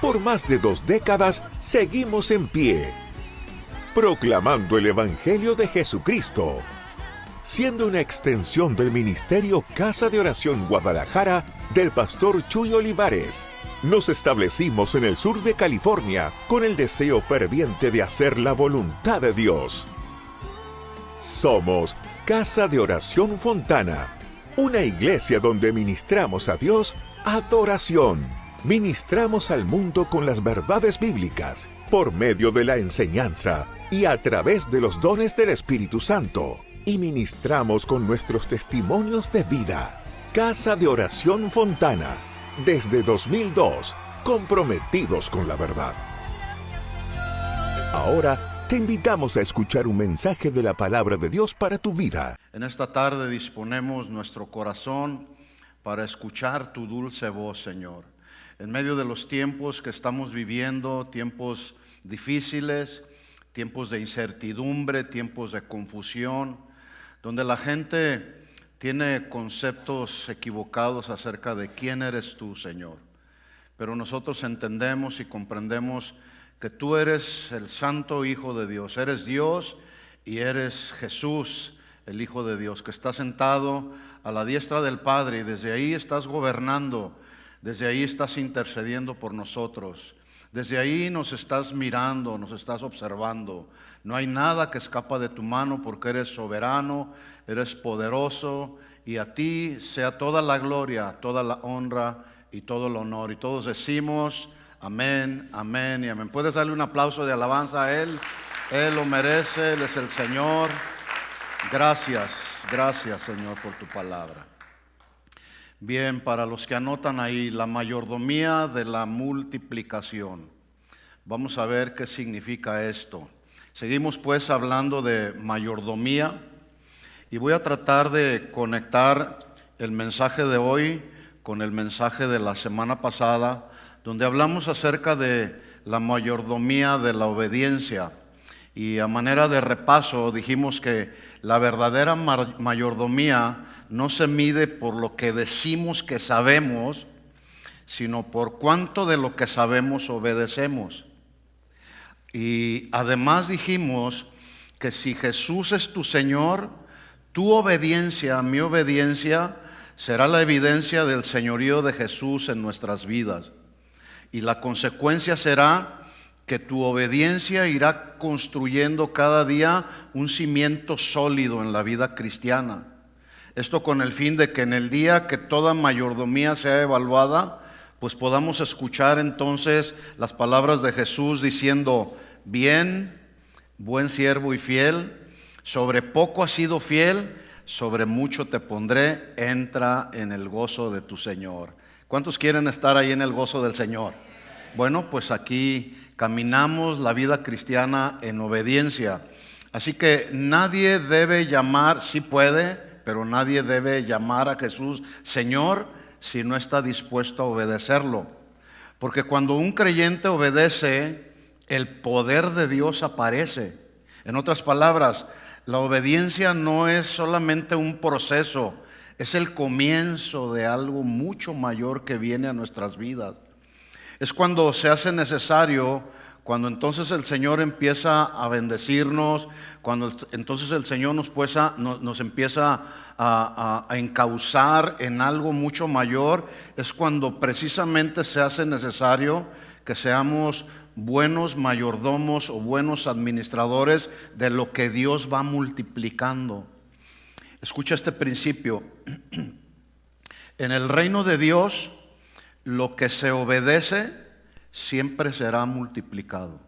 Por más de 2 décadas seguimos en pie, proclamando el Evangelio de Jesucristo, siendo una extensión del ministerio Casa de Oración Guadalajara del pastor Chuy Olivares. Nos establecimos en el sur de California con el deseo ferviente de hacer la voluntad de Dios. Somos Casa de Oración Fontana, una iglesia donde ministramos a Dios adoración. Ministramos al mundo con las verdades bíblicas, por medio de la enseñanza y a través de los dones del Espíritu Santo. Y ministramos con nuestros testimonios de vida. Casa de Oración Fontana, desde 2002, comprometidos con la verdad. Ahora te invitamos a escuchar un mensaje de la palabra de Dios para tu vida. En esta tarde disponemos nuestro corazón para escuchar tu dulce voz, Señor. En medio de los tiempos que estamos viviendo, tiempos difíciles, tiempos de incertidumbre, tiempos de confusión, donde la gente tiene conceptos equivocados acerca de quién eres tú, Señor. Pero nosotros entendemos y comprendemos que tú eres el Santo Hijo de Dios. Eres Dios y eres Jesús, el Hijo de Dios, que está sentado a la diestra del Padre y desde ahí estás gobernando, desde ahí estás intercediendo por nosotros. Desde ahí nos estás mirando, nos estás observando. No hay nada que escapa de tu mano porque eres soberano, eres poderoso y a ti sea toda la gloria, toda la honra y todo el honor. Y todos decimos amén, amén y amén. ¿Puedes darle un aplauso de alabanza a Él? Él lo merece, Él es el Señor. Gracias, gracias Señor por tu palabra. Bien, para los que anotan ahí, la mayordomía de la multiplicación. Vamos a ver qué significa esto. Seguimos pues hablando de mayordomía y voy a tratar de conectar el mensaje de hoy con el mensaje de la semana pasada, donde hablamos acerca de la mayordomía de la obediencia. Y a manera de repaso dijimos que la verdadera mayordomía no se mide por lo que decimos que sabemos, sino por cuánto de lo que sabemos obedecemos. Y además dijimos que si Jesús es tu Señor, tu obediencia, mi obediencia, será la evidencia del señorío de Jesús en nuestras vidas. Y la consecuencia será que tu obediencia irá construyendo cada día un cimiento sólido en la vida cristiana. Esto con el fin de que en el día que toda mayordomía sea evaluada, pues podamos escuchar entonces las palabras de Jesús diciendo: bien, buen siervo y fiel, sobre poco has sido fiel, sobre mucho te pondré, entra en el gozo de tu Señor. ¿Cuántos quieren estar ahí en el gozo del Señor? Bueno, pues aquí caminamos la vida cristiana en obediencia. Así que nadie debe llamar, sí puede, pero nadie debe llamar a Jesús Señor si no está dispuesto a obedecerlo. Porque cuando un creyente obedece, el poder de Dios aparece. En otras palabras, la obediencia no es solamente un proceso, es el comienzo de algo mucho mayor que viene a nuestras vidas. Es cuando se hace necesario, cuando entonces el Señor empieza a bendecirnos, cuando entonces el Señor nos empieza a encauzar en algo mucho mayor, es cuando precisamente se hace necesario que seamos buenos mayordomos o buenos administradores de lo que Dios va multiplicando. Escucha este principio. En el reino de Dios, lo que se obedece siempre será multiplicado.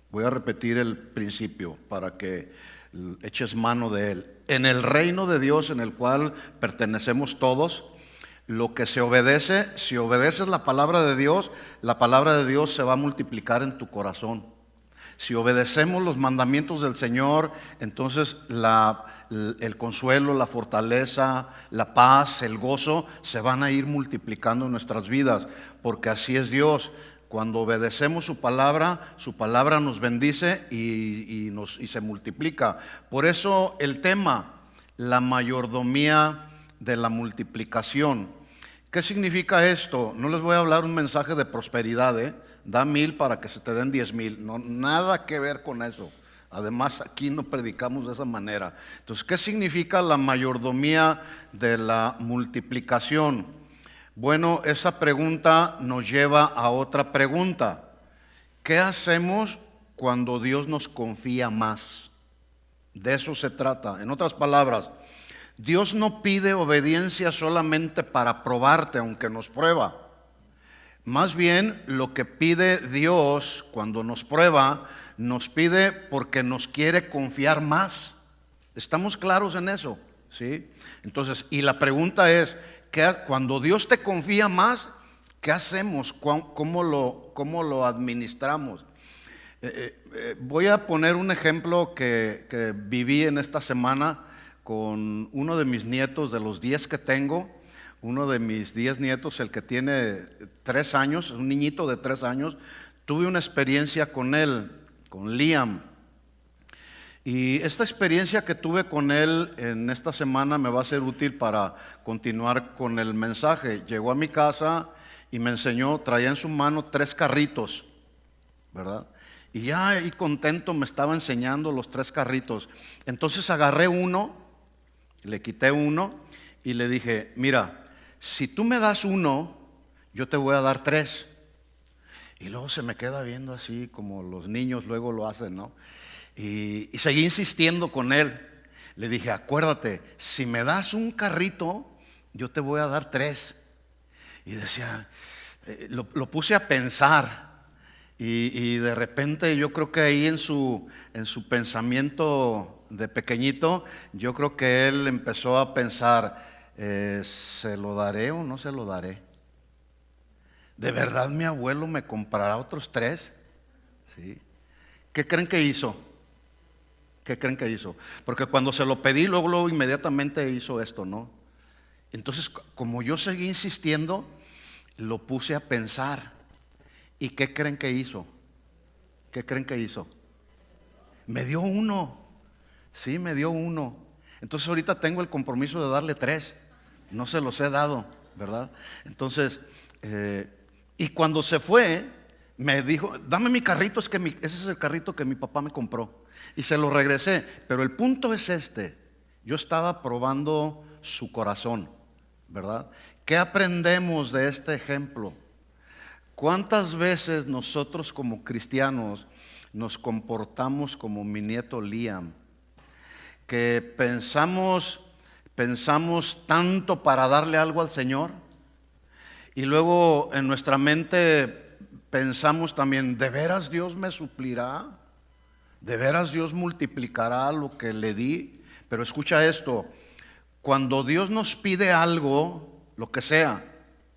Voy a repetir el principio para que eches mano de él. En el reino de Dios en el cual pertenecemos todos, lo que se obedece, si obedeces la palabra de Dios se va a multiplicar en tu corazón. Si obedecemos los mandamientos del Señor, entonces el consuelo, la fortaleza, la paz, el gozo se van a ir multiplicando en nuestras vidas, porque así es Dios. Cuando obedecemos su palabra nos bendice y se multiplica. Por eso el tema, la mayordomía de la multiplicación. ¿Qué significa esto? No les voy a hablar un mensaje de prosperidad, Da 1,000 para que se te den 10,000. No, nada que ver con eso. Además, aquí no predicamos de esa manera. Entonces, ¿qué significa la mayordomía de la multiplicación? Bueno, esa pregunta nos lleva a otra pregunta. ¿Qué hacemos cuando Dios nos confía más? De eso se trata. En otras palabras, Dios no pide obediencia solamente para probarte, aunque nos prueba. Más bien, lo que pide Dios cuando nos prueba, nos pide porque nos quiere confiar más. ¿Estamos claros en eso? ¿Sí? Entonces, y la pregunta es, cuando Dios te confía más, ¿qué hacemos? ¿Cómo lo administramos? Voy a poner un ejemplo que viví en esta semana con uno de mis nietos, de los 10 que tengo. Uno de mis 10 nietos, el que tiene 3 años, un niñito de 3 años, tuve una experiencia con él, con Liam. Y esta experiencia que tuve con él en esta semana me va a ser útil para continuar con el mensaje. Llegó a mi casa y me enseñó, traía en su mano 3 carritos, ¿verdad? Y ya ahí contento me estaba enseñando los 3 carritos. Entonces agarré uno, le quité uno y le dije, mira, si tú me das uno, yo te voy a dar 3. Y luego se me queda viendo así como los niños luego lo hacen, ¿no? Y seguí insistiendo con él. Le dije, acuérdate, si me das un carrito, yo te voy a dar 3. Y decía, lo puse a pensar. Y de repente yo creo que ahí en su pensamiento de pequeñito, yo creo que él empezó a pensar, ¿se lo daré o no se lo daré? ¿De verdad mi abuelo me comprará otros 3? ¿Sí? ¿Qué creen que hizo? ¿Qué creen que hizo? Porque cuando se lo pedí, luego inmediatamente hizo esto, ¿no? Entonces, como yo seguí insistiendo, lo puse a pensar. ¿Y qué creen que hizo? ¿Qué creen que hizo? Me dio 1. Sí, me dio 1. Entonces ahorita tengo el compromiso de darle 3. No se los he dado, ¿verdad? Entonces, y cuando se fue, me dijo, dame mi carrito, ese es el carrito que mi papá me compró. Y se lo regresé. Pero el punto es este. Yo estaba probando su corazón, ¿verdad? ¿Qué aprendemos de este ejemplo? ¿Cuántas veces nosotros como cristianos nos comportamos como mi nieto Liam? Que pensamos tanto para darle algo al Señor y luego en nuestra mente pensamos también, ¿de veras Dios me suplirá? ¿De veras Dios multiplicará lo que le di? Pero escucha esto, cuando Dios nos pide algo, lo que sea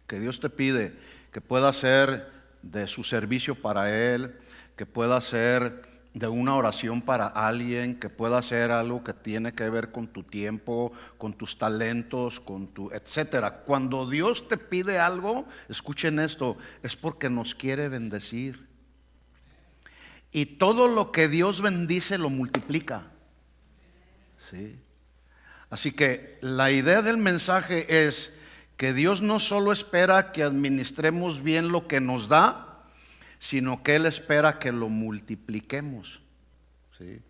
que Dios te pide, que pueda ser de su servicio para Él, que pueda ser de una oración para alguien, que pueda ser algo que tiene que ver con tu tiempo, con tus talentos, con tu etcétera. Cuando Dios te pide algo, escuchen esto, es porque nos quiere bendecir. Y todo lo que Dios bendice lo multiplica. ¿Sí? Así que la idea del mensaje es que Dios no solo espera que administremos bien lo que nos da, sino que Él espera que lo multipliquemos. ¿Sí?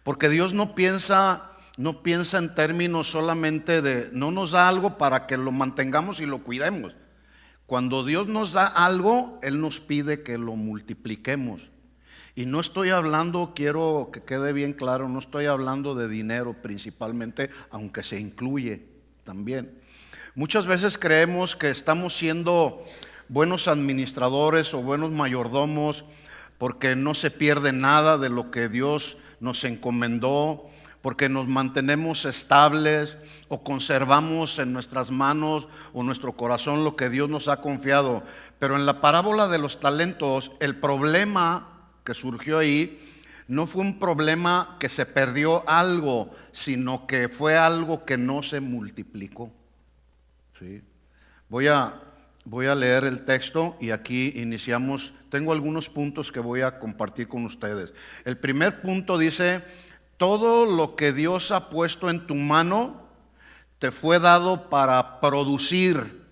Porque Dios no piensa en términos solamente de, no nos da algo para que lo mantengamos y lo cuidemos. Cuando Dios nos da algo, Él nos pide que lo multipliquemos. Y no estoy hablando, quiero que quede bien claro, no estoy hablando de dinero principalmente, aunque se incluye también. Muchas veces creemos que estamos siendo buenos administradores o buenos mayordomos porque no se pierde nada de lo que Dios nos encomendó, porque nos mantenemos estables o conservamos en nuestras manos o nuestro corazón lo que Dios nos ha confiado. Pero en la parábola de los talentos, el problema que surgió ahí no fue un problema que se perdió algo, sino que fue algo que no se multiplicó. ¿Sí? Voy a leer el texto y aquí iniciamos. Tengo algunos puntos que voy a compartir con ustedes. El primer punto dice, todo lo que Dios ha puesto en tu mano te fue dado para producir.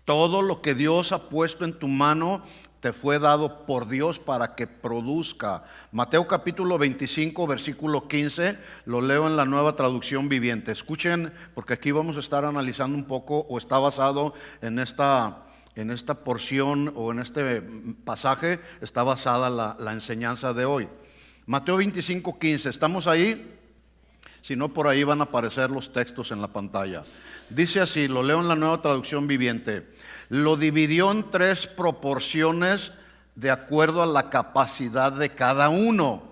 Todo lo que Dios ha puesto en tu mano te fue dado por Dios para que produzca. Mateo capítulo 25, versículo 15, lo leo en la Nueva Traducción Viviente. Escuchen, porque aquí vamos a estar analizando un poco, o está basado en esta porción o en este pasaje, está basada la enseñanza de hoy. Mateo 25, 15, ¿estamos ahí? Si no, por ahí van a aparecer los textos en la pantalla. Dice así, lo leo en la Nueva Traducción Viviente. Lo dividió en 3 proporciones de acuerdo a la capacidad de cada uno.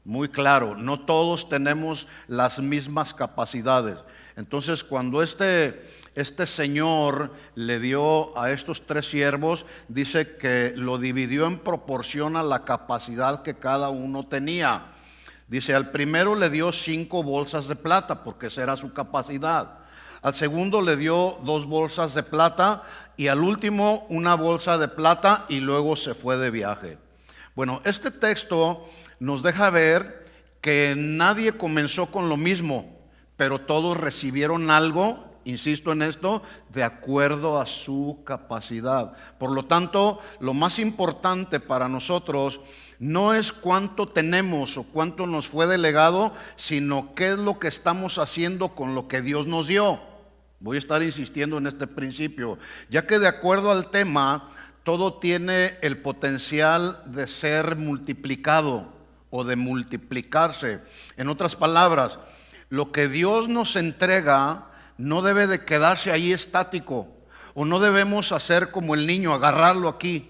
Muy claro, no todos tenemos las mismas capacidades. Entonces, cuando este señor le dio a estos 3 siervos, dice que lo dividió en proporción a la capacidad que cada uno tenía. Dice, al primero le dio 5 bolsas de plata, porque esa era su capacidad. Al segundo le dio 2 bolsas de plata y al último 1 bolsa de plata, y luego se fue de viaje. Bueno, este texto nos deja ver que nadie comenzó con lo mismo, pero todos recibieron algo, insisto en esto, de acuerdo a su capacidad. Por lo tanto, lo más importante para nosotros no es cuánto tenemos o cuánto nos fue delegado, sino qué es lo que estamos haciendo con lo que Dios nos dio. Voy a estar insistiendo en este principio, ya que de acuerdo al tema, todo tiene el potencial de ser multiplicado o de multiplicarse. En otras palabras, lo que Dios nos entrega no debe de quedarse ahí estático, o no debemos hacer como el niño, agarrarlo aquí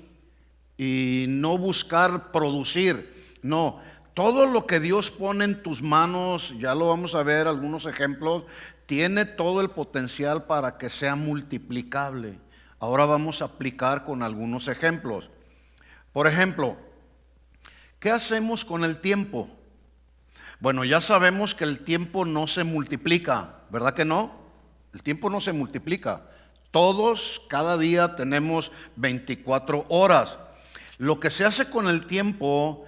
y no buscar producir. No, todo lo que Dios pone en tus manos, ya lo vamos a ver algunos ejemplos, tiene todo el potencial para que sea multiplicable. Ahora vamos a aplicar con algunos ejemplos. Por ejemplo, ¿qué hacemos con el tiempo? Bueno, ya sabemos que el tiempo no se multiplica, ¿verdad que no? El tiempo no se multiplica. Todos, cada día tenemos 24 horas. Lo que se hace con el tiempo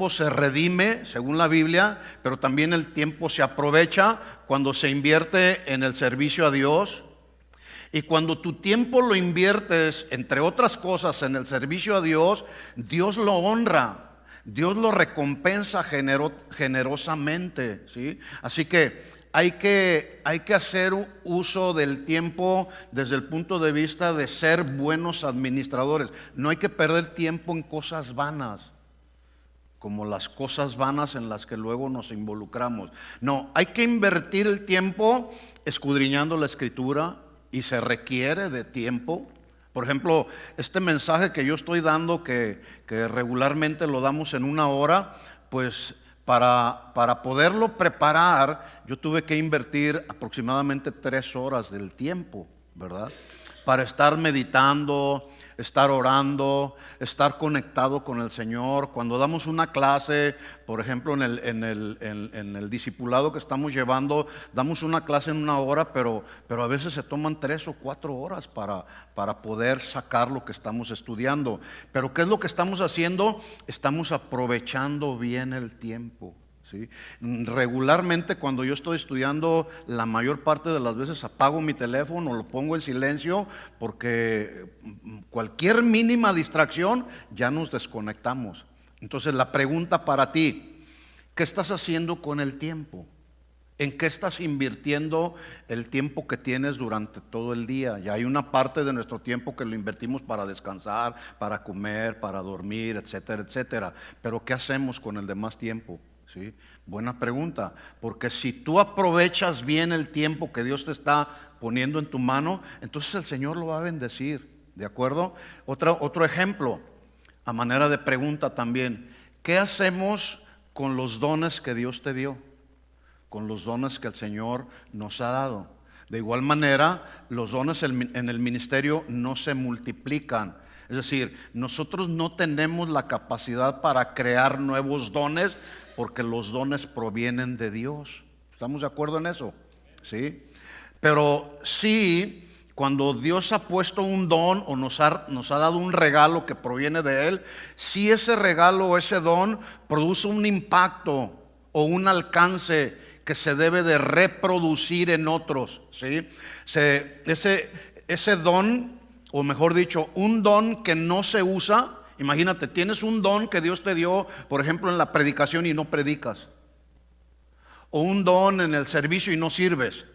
se redime, según la Biblia, pero también el tiempo se aprovecha cuando se invierte en el servicio a Dios. Y cuando tu tiempo lo inviertes, entre otras cosas, en el servicio a Dios, Dios lo honra, Dios lo recompensa generosamente, ¿sí? Así que hay que hacer uso del tiempo desde el punto de vista de ser buenos administradores. No hay que perder tiempo en cosas vanas, como las cosas vanas en las que luego nos involucramos. No, hay que invertir el tiempo escudriñando la Escritura, y se requiere de tiempo. Por ejemplo, este mensaje que yo estoy dando, que regularmente lo damos en 1 hora, pues para poderlo preparar, yo tuve que invertir aproximadamente 3 horas del tiempo, ¿verdad? Para estar meditando, estar orando, estar conectado con el Señor. Cuando damos una clase, por ejemplo en el discipulado que estamos llevando, damos una clase en 1 hora, pero a veces se toman 3 o 4 horas para poder sacar lo que estamos estudiando. Pero ¿qué es lo que estamos haciendo? Estamos aprovechando bien el tiempo, ¿sí? Regularmente cuando yo estoy estudiando, la mayor parte de las veces apago mi teléfono, lo pongo en silencio, porque cualquier mínima distracción ya nos desconectamos. Entonces la pregunta para ti, ¿qué estás haciendo con el tiempo? ¿En qué estás invirtiendo el tiempo que tienes durante todo el día? Ya hay una parte de nuestro tiempo que lo invertimos para descansar, para comer, para dormir, etcétera, etcétera. Pero ¿qué hacemos con el demás tiempo? ¿Sí? Buena pregunta, porque si tú aprovechas bien el tiempo que Dios te está poniendo en tu mano, entonces el Señor lo va a bendecir, ¿de acuerdo? Otro ejemplo, a manera de pregunta también, ¿qué hacemos con los dones que Dios te dio? Con los dones que el Señor nos ha dado. De igual manera, los dones en el ministerio no se multiplican. Es decir, nosotros no tenemos la capacidad para crear nuevos dones, porque los dones provienen de Dios. ¿Estamos de acuerdo en eso? ¿Sí? Pero sí, cuando Dios ha puesto un don o nos ha dado un regalo que proviene de Él, si ese regalo o ese don produce un impacto o un alcance que se debe de reproducir en otros, ¿sí? Ese don o mejor dicho, un don que no se usa. Imagínate, tienes un don que Dios te dio, por ejemplo, en la predicación y no predicas, o un don en el servicio y no sirves,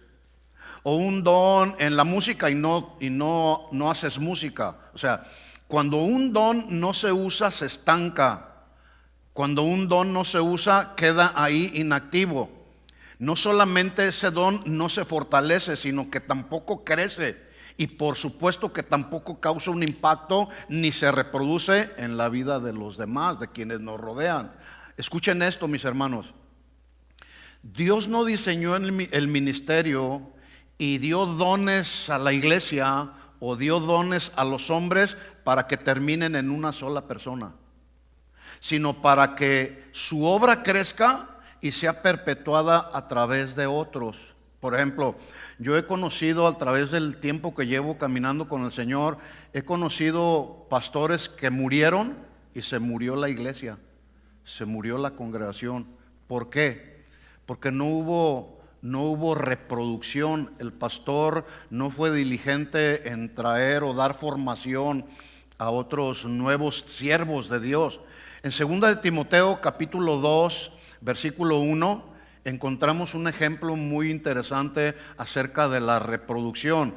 o un don en la música y no haces música. O sea, cuando un don no se usa, se estanca. Cuando un don no se usa, queda ahí inactivo. No solamente ese don no se fortalece, sino que tampoco crece. Y por supuesto que tampoco causa un impacto ni se reproduce en la vida de los demás, de quienes nos rodean. Escuchen esto, mis hermanos. Dios no diseñó el ministerio y dio dones a la iglesia o dio dones a los hombres para que terminen en una sola persona, sino para que su obra crezca y sea perpetuada a través de otros. Por ejemplo, yo he conocido a través del tiempo que llevo caminando con el Señor, he conocido pastores que murieron y se murió la iglesia, se murió la congregación. ¿Por qué? Porque no hubo reproducción. El pastor no fue diligente en traer o dar formación a otros nuevos siervos de Dios. En 2 de Timoteo capítulo 2 versículo 1 encontramos un ejemplo muy interesante acerca de la reproducción.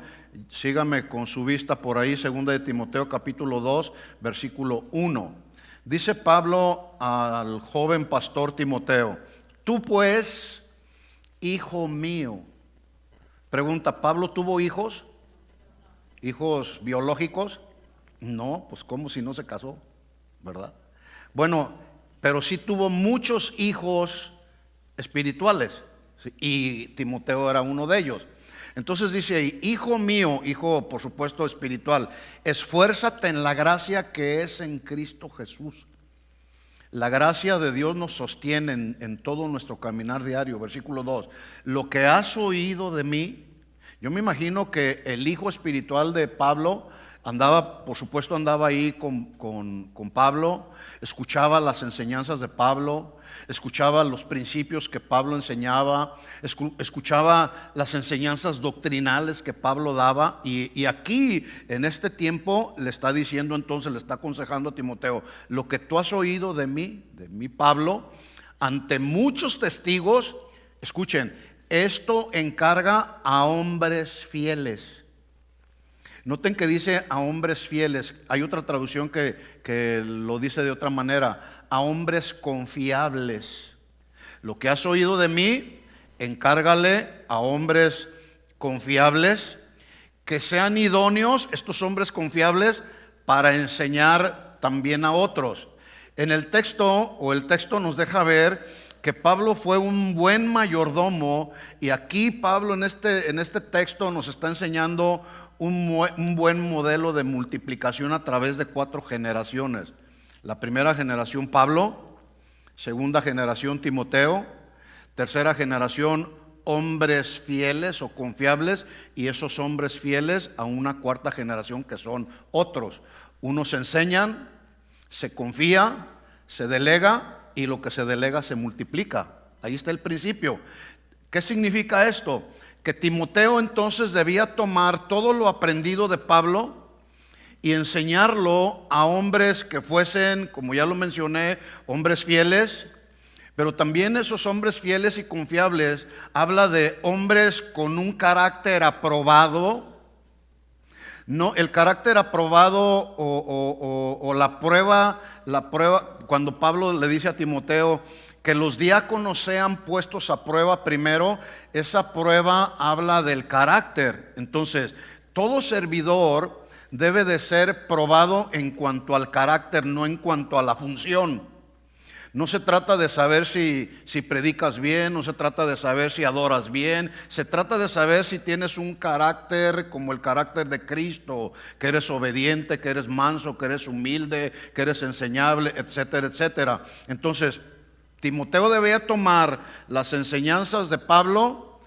Sígame con su vista por ahí. 2 de Timoteo capítulo 2 versículo 1. Dice Pablo al joven pastor Timoteo: tú pues, hijo mío. Pregunta: ¿Pablo tuvo hijos? ¿Hijos biológicos? No, pues ¿cómo si no se casó? ¿Verdad? Bueno, pero sí tuvo muchos hijos espirituales, ¿sí? Y Timoteo era uno de ellos. Entonces dice ahí: hijo mío, hijo por supuesto espiritual, esfuérzate en la gracia que es en Cristo Jesús. La gracia de Dios nos sostiene en todo nuestro caminar diario. Versículo 2: lo que has oído de mí. Yo me imagino que el hijo espiritual de Pablo andaba, por supuesto andaba ahí con Pablo, escuchaba las enseñanzas de Pablo, escuchaba los principios que Pablo enseñaba, escuchaba las enseñanzas doctrinales que Pablo daba. Y aquí en este tiempo le está diciendo, entonces le está aconsejando a Timoteo: lo que tú has oído de mí Pablo, ante muchos testigos, escuchen, esto encarga a hombres fieles. Noten que dice a hombres fieles. Hay otra traducción que lo dice de otra manera: a hombres confiables. Lo que has oído de mí, encárgale a hombres confiables, que sean idóneos, estos hombres confiables, para enseñar también a otros. En el texto nos deja ver que Pablo fue un buen mayordomo, y aquí Pablo en este texto nos está enseñando un buen modelo de multiplicación a través de 4 generaciones. La primera generación Pablo, segunda generación Timoteo, tercera generación hombres fieles o confiables, y esos hombres fieles a una cuarta generación que son otros. Unos enseñan, se confía, se delega, y lo que se delega se multiplica. Ahí está el principio. ¿Qué significa esto? Que Timoteo entonces debía tomar todo lo aprendido de Pablo y enseñarlo a hombres que fuesen, como ya lo mencioné, hombres fieles. Pero también esos hombres fieles y confiables habla de hombres con un carácter aprobado. No, el carácter aprobado o la prueba, cuando Pablo le dice a Timoteo que los diáconos sean puestos a prueba primero, esa prueba habla del carácter. Entonces, todo servidor debe de ser probado en cuanto al carácter, no en cuanto a la función. No se trata de saber si predicas bien, no se trata de saber si adoras bien, se trata de saber si tienes un carácter como el carácter de Cristo, que eres obediente, que eres manso, que eres humilde, que eres enseñable, etcétera, etcétera. Entonces, Timoteo debía tomar las enseñanzas de Pablo,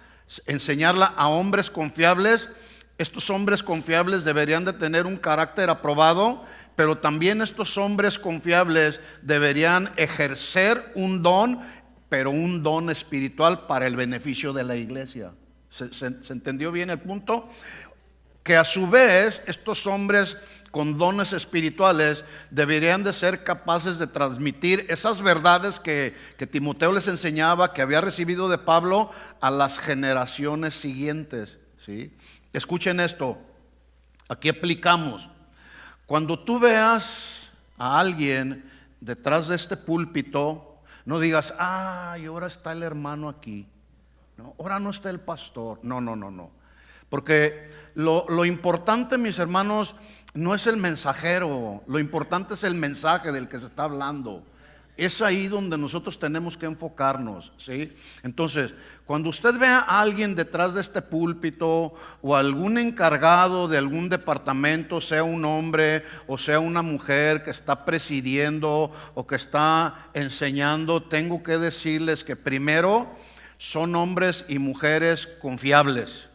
enseñarla a hombres confiables. Estos hombres confiables deberían de tener un carácter aprobado, pero también estos hombres confiables deberían ejercer un don, pero un don espiritual para el beneficio de la iglesia. ¿Se entendió bien el punto? que a su vez estos hombres con dones espirituales deberían de ser capaces de transmitir esas verdades que Timoteo les enseñaba, que había recibido de Pablo, a las generaciones siguientes, ¿sí? Escuchen esto, aquí aplicamos. Cuando tú veas a alguien detrás de este púlpito, no digas, y ahora está el hermano aquí, no, ahora no está el pastor. No. Porque lo importante, mis hermanos, no es el mensajero, lo importante es el mensaje del que se está hablando. Es ahí donde nosotros tenemos que enfocarnos, ¿sí? Entonces, cuando usted vea a alguien detrás de este púlpito o algún encargado de algún departamento, sea un hombre o sea una mujer que está presidiendo o que está enseñando, tengo que decirles que primero son hombres y mujeres confiables.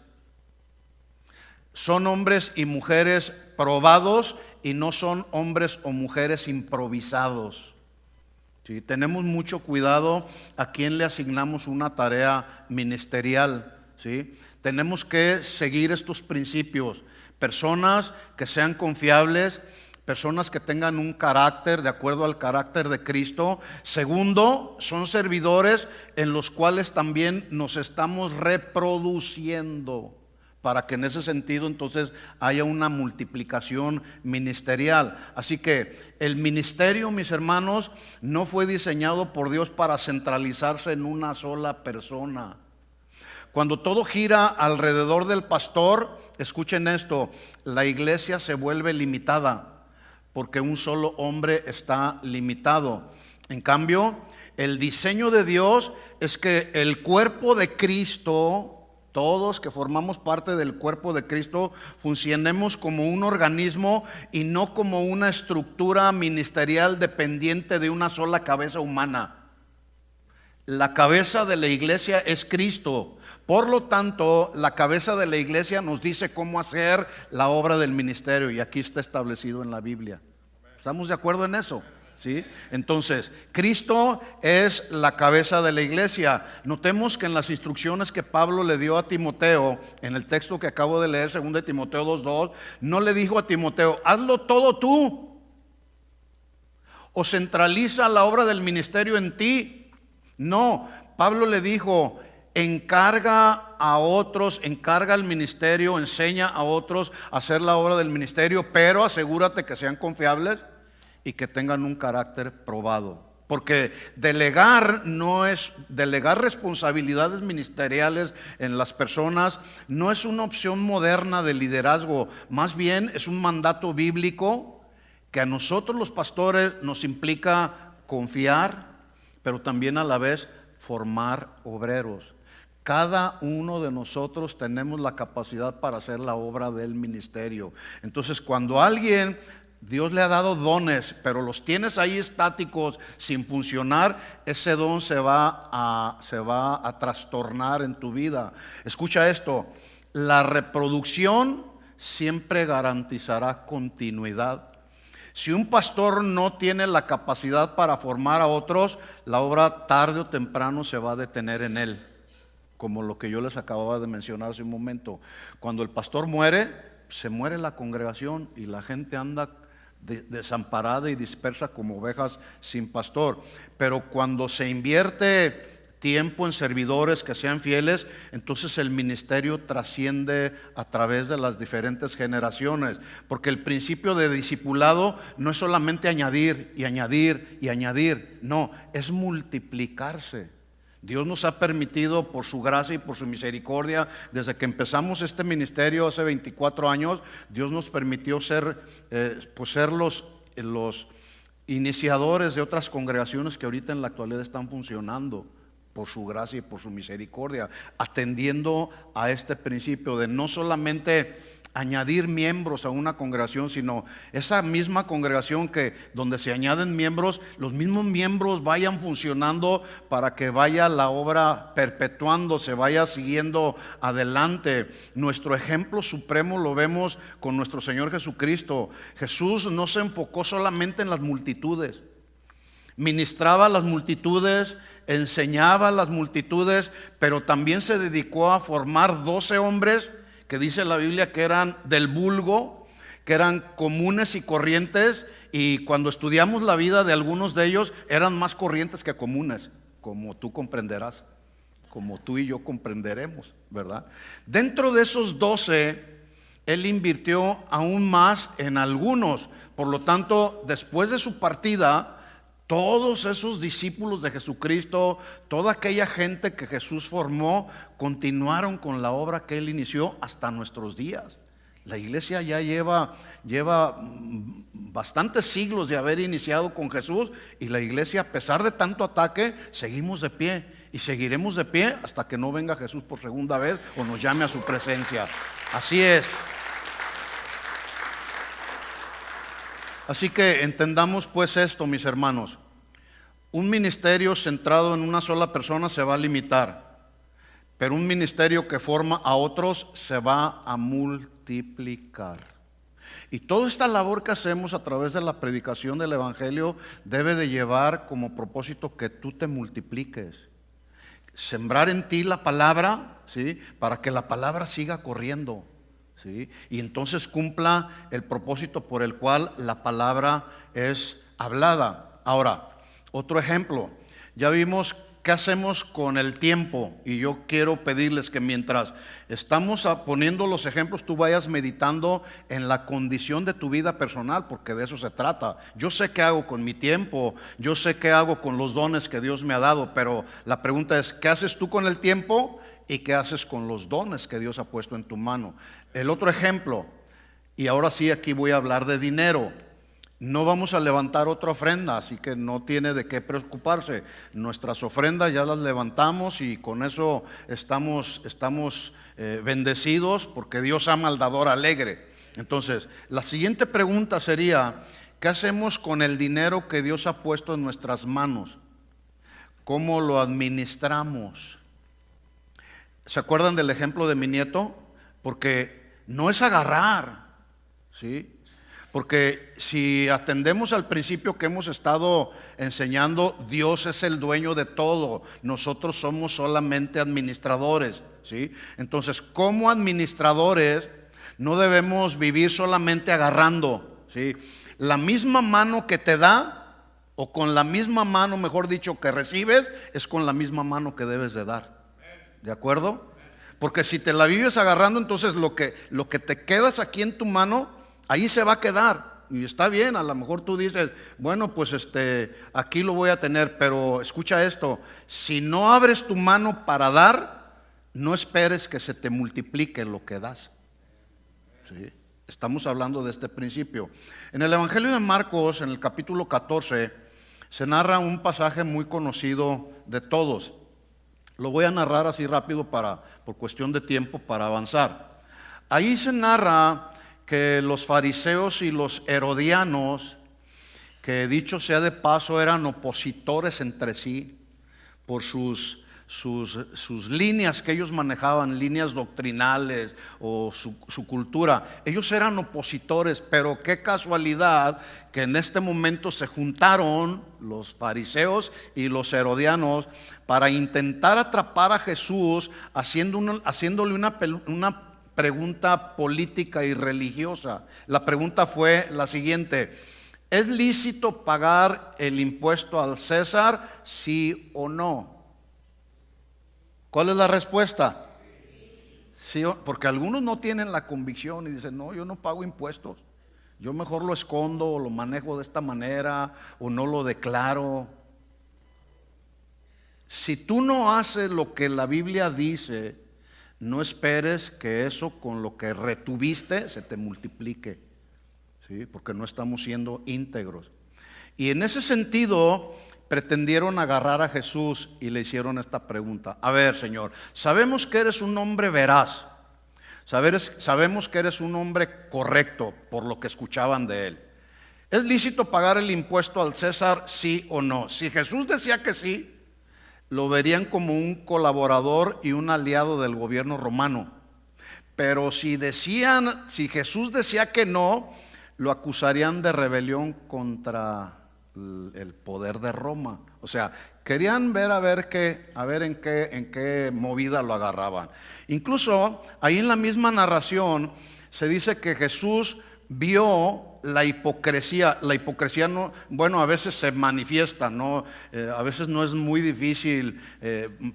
Son hombres y mujeres probados y no son hombres o mujeres improvisados. ¿Sí? Tenemos mucho cuidado a quién le asignamos una tarea ministerial, ¿sí? Tenemos que seguir estos principios. Personas que sean confiables, personas que tengan un carácter de acuerdo al carácter de Cristo. Segundo, son servidores en los cuales también nos estamos reproduciendo, para que en ese sentido entonces haya una multiplicación ministerial. Así que el ministerio, mis hermanos, no fue diseñado por Dios para centralizarse en una sola persona. Cuando todo gira alrededor del pastor, escuchen esto, la iglesia se vuelve limitada, porque un solo hombre está limitado. En cambio, el diseño de Dios es que el cuerpo de Cristo, todos que formamos parte del cuerpo de Cristo, funcionemos como un organismo y no como una estructura ministerial dependiente de una sola cabeza humana. La cabeza de la iglesia es Cristo. Por lo tanto, la cabeza de la iglesia nos dice cómo hacer la obra del ministerio, y aquí está establecido en la Biblia. ¿Estamos de acuerdo en eso? ¿Sí? Entonces, Cristo es la cabeza de la iglesia. Notemos que en las instrucciones que Pablo le dio a Timoteo, en el texto que acabo de leer, 2 Timoteo 2:2, no le dijo a Timoteo, hazlo todo tú, o centraliza la obra del ministerio en ti. No, Pablo le dijo, encarga a otros, encarga al ministerio, enseña a otros a hacer la obra del ministerio, pero asegúrate que sean confiables y que tengan un carácter probado. Porque delegar responsabilidades ministeriales en las personas no es una opción moderna de liderazgo, más bien es un mandato bíblico que a nosotros los pastores nos implica confiar, pero también a la vez formar obreros. Cada uno de nosotros tenemos la capacidad para hacer la obra del ministerio. Entonces, cuando alguien, Dios le ha dado dones, pero los tienes ahí estáticos sin funcionar, ese don se va a trastornar en tu vida. Escucha esto, la reproducción siempre garantizará continuidad. Si un pastor no tiene la capacidad para formar a otros, la obra tarde o temprano se va a detener en él, como lo que yo les acababa de mencionar hace un momento. Cuando el pastor muere, se muere la congregación y la gente anda desamparada y dispersa como ovejas sin pastor. Pero cuando se invierte tiempo en servidores que sean fieles, entonces el ministerio trasciende a través de las diferentes generaciones, porque el principio de discipulado no es solamente añadir y añadir y añadir, no, es multiplicarse. Dios nos ha permitido, por su gracia y por su misericordia, desde que empezamos este ministerio hace 24 años, Dios nos permitió ser los iniciadores de otras congregaciones que ahorita en la actualidad están funcionando por su gracia y por su misericordia, atendiendo a este principio de no solamente añadir miembros a una congregación, sino esa misma congregación que donde se añaden miembros, los mismos miembros vayan funcionando para que vaya la obra perpetuándose, vaya siguiendo adelante. Nuestro ejemplo supremo lo vemos con nuestro Señor Jesucristo. Jesús no se enfocó solamente en las multitudes, ministraba a las multitudes, enseñaba a las multitudes, pero también se dedicó a formar 12 hombres que dice la Biblia que eran del vulgo, que eran comunes y corrientes, y cuando estudiamos la vida de algunos de ellos eran más corrientes que comunes, como tú comprenderás, como tú y yo comprenderemos, ¿verdad? Dentro de esos 12, él invirtió aún más en algunos. Por lo tanto, después de su partida, todos esos discípulos de Jesucristo, toda aquella gente que Jesús formó, continuaron con la obra que él inició hasta nuestros días. La iglesia ya lleva bastantes siglos de haber iniciado con Jesús, y la iglesia, a pesar de tanto ataque, seguimos de pie y seguiremos de pie hasta que no venga Jesús por segunda vez o nos llame a su presencia. Así es. Así que entendamos pues esto, mis hermanos. Un ministerio centrado en una sola persona se va a limitar, pero un ministerio que forma a otros se va a multiplicar. Y toda esta labor que hacemos a través de la predicación del Evangelio debe de llevar como propósito que tú te multipliques. Sembrar en ti la palabra, ¿sí?, para que la palabra siga corriendo, ¿sí?, y entonces cumpla el propósito por el cual la palabra es hablada. Ahora, otro ejemplo, ya vimos qué hacemos con el tiempo, y yo quiero pedirles que mientras estamos poniendo los ejemplos, tú vayas meditando en la condición de tu vida personal, porque de eso se trata. Yo sé qué hago con mi tiempo, yo sé qué hago con los dones que Dios me ha dado, pero la pregunta es, ¿qué haces tú con el tiempo y qué haces con los dones que Dios ha puesto en tu mano? El otro ejemplo, y ahora sí, aquí voy a hablar de dinero. No vamos a levantar otra ofrenda, así que no tiene de qué preocuparse. Nuestras ofrendas ya las levantamos y con eso estamos bendecidos, porque Dios ama al dador alegre. Entonces, la siguiente pregunta sería, ¿qué hacemos con el dinero que Dios ha puesto en nuestras manos? ¿Cómo lo administramos? ¿Se acuerdan del ejemplo de mi nieto? Porque no es agarrar, ¿sí? Porque si atendemos al principio que hemos estado enseñando, Dios es el dueño de todo, nosotros somos solamente administradores, ¿sí? Entonces, como administradores, no debemos vivir solamente agarrando, ¿sí? La misma mano que te da, o con la misma mano, mejor dicho, que recibes, es con la misma mano que debes de dar, ¿de acuerdo? Porque si te la vives agarrando, entonces lo que te quedas aquí en tu mano, ahí se va a quedar. Y está bien, a lo mejor tú dices, bueno, pues aquí lo voy a tener, pero escucha esto, si no abres tu mano para dar, no esperes que se te multiplique lo que das, ¿sí? Estamos hablando de este principio. En el Evangelio de Marcos, en el capítulo 14, se narra un pasaje muy conocido de todos. Lo voy a narrar así rápido por cuestión de tiempo, para avanzar. Ahí se narra que los fariseos y los herodianos, que dicho sea de paso eran opositores entre sí por sus líneas que ellos manejaban, líneas doctrinales o su cultura. Ellos eran opositores, pero qué casualidad que en este momento se juntaron los fariseos y los herodianos para intentar atrapar a Jesús haciéndole una pregunta política y religiosa. La pregunta fue la siguiente: ¿es lícito pagar el impuesto al César, sí o no? ¿Cuál es la respuesta? Sí, porque algunos no tienen la convicción y dicen, no, yo no pago impuestos, yo mejor lo escondo o lo manejo de esta manera o no lo declaro. Si tú no haces lo que la Biblia dice, no esperes que eso con lo que retuviste se te multiplique, ¿sí? Porque no estamos siendo íntegros. Y en ese sentido pretendieron agarrar a Jesús y le hicieron esta pregunta: a ver, Señor, sabemos que eres un hombre veraz, sabemos que eres un hombre correcto, por lo que escuchaban de él. ¿Es lícito pagar el impuesto al César, sí o no? Si Jesús decía que sí, lo verían como un colaborador y un aliado del gobierno romano. Pero si Jesús decía que no, lo acusarían de rebelión contra el poder de Roma. O sea, querían ver en qué movida lo agarraban. Incluso ahí en la misma narración se dice que Jesús vio la hipocresía. La hipocresía no, bueno, a veces se manifiesta, ¿no? A veces no es muy difícil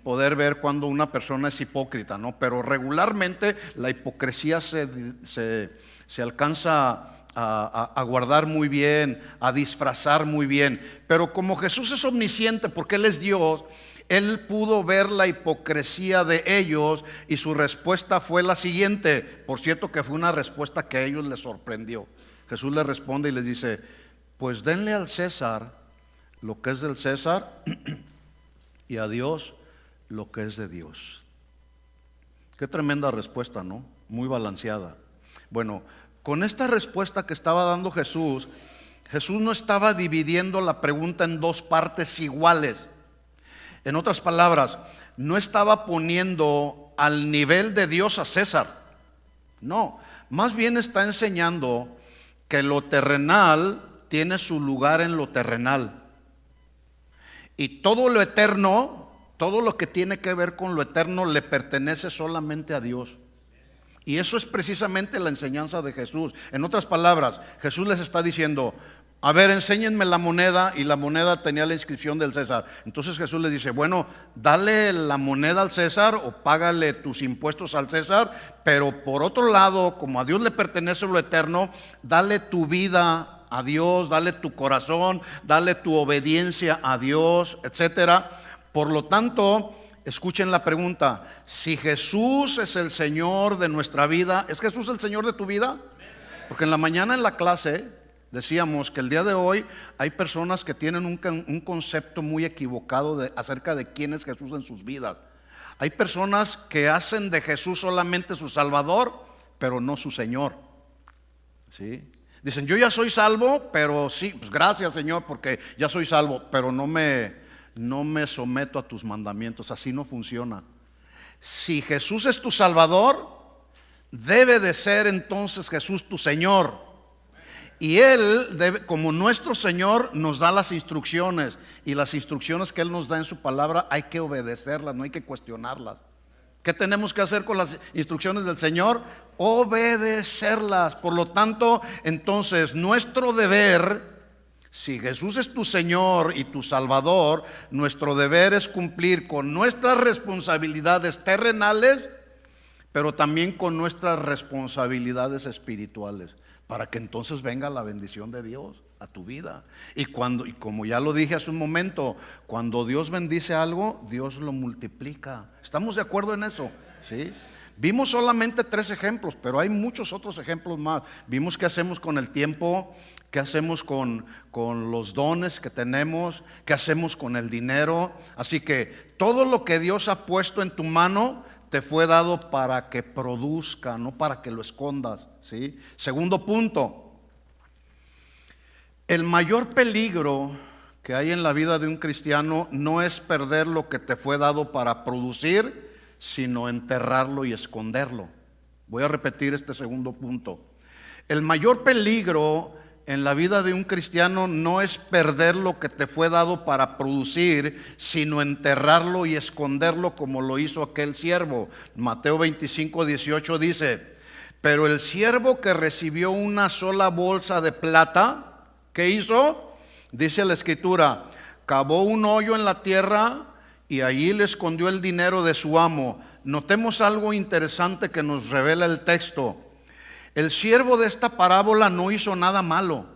poder ver cuando una persona es hipócrita, ¿no? Pero regularmente la hipocresía se alcanza a guardar muy bien, a disfrazar muy bien. Pero como Jesús es omnisciente, porque Él es Dios, Él pudo ver la hipocresía de ellos y su respuesta fue la siguiente. Por cierto que fue una respuesta que a ellos les sorprendió. Jesús les responde y les dice: pues denle al César lo que es del César y a Dios lo que es de Dios. Qué tremenda respuesta, ¿no? Muy balanceada. Bueno, con esta respuesta que estaba dando Jesús, Jesús no estaba dividiendo la pregunta en dos partes iguales. En otras palabras, no estaba poniendo al nivel de Dios a César. No, más bien está enseñando que lo terrenal tiene su lugar en lo terrenal. Y todo lo eterno, todo lo que tiene que ver con lo eterno, le pertenece solamente a Dios. Y eso es precisamente la enseñanza de Jesús. En otras palabras, Jesús les está diciendo: a ver, enséñenme la moneda. Y la moneda tenía la inscripción del César. Entonces Jesús les dice: bueno, dale la moneda al César o págale tus impuestos al César. Pero por otro lado, como a Dios le pertenece lo eterno, dale tu vida a Dios, dale tu corazón, dale tu obediencia a Dios, etcétera. Por lo tanto, escuchen la pregunta: si Jesús es el Señor de nuestra vida, ¿es Jesús el Señor de tu vida? Porque en la mañana en la clase decíamos que el día de hoy hay personas que tienen un concepto muy equivocado acerca de quién es Jesús en sus vidas. Hay personas que hacen de Jesús solamente su Salvador, pero no su Señor. ¿Sí? Dicen: yo ya soy salvo, pero sí, pues gracias Señor porque ya soy salvo, pero no me someto a tus mandamientos. Así no funciona. Si Jesús es tu Salvador, debe de ser entonces Jesús tu Señor. Y Él, como nuestro Señor, nos da las instrucciones. Y las instrucciones que Él nos da en su palabra hay que obedecerlas, no hay que cuestionarlas. ¿Qué tenemos que hacer con las instrucciones del Señor? Obedecerlas. Por lo tanto, entonces, nuestro deber, si Jesús es tu Señor y tu Salvador, nuestro deber es cumplir con nuestras responsabilidades terrenales, pero también con nuestras responsabilidades espirituales, para que entonces venga la bendición de Dios a tu vida. Y como ya lo dije hace un momento, cuando Dios bendice algo, Dios lo multiplica. ¿Estamos de acuerdo en eso? ¿Sí? Vimos solamente 3 ejemplos, pero hay muchos otros ejemplos más. Vimos qué hacemos con el tiempo, qué hacemos con los dones que tenemos, qué hacemos con el dinero. Así que todo lo que Dios ha puesto en tu mano te fue dado para que produzca, no para que lo escondas, ¿sí? Segundo punto: el mayor peligro que hay en la vida de un cristiano no es perder lo que te fue dado para producir, sino enterrarlo y esconderlo. Voy a repetir este segundo punto. El mayor peligro en la vida de un cristiano no es perder lo que te fue dado para producir, sino enterrarlo y esconderlo, como lo hizo aquel siervo. Mateo 25:18 dice: pero el siervo que recibió una sola bolsa de plata, ¿qué hizo? Dice la escritura: cavó un hoyo en la tierra y allí le escondió el dinero de su amo. Notemos algo interesante que nos revela el texto. El siervo de esta parábola no hizo nada malo.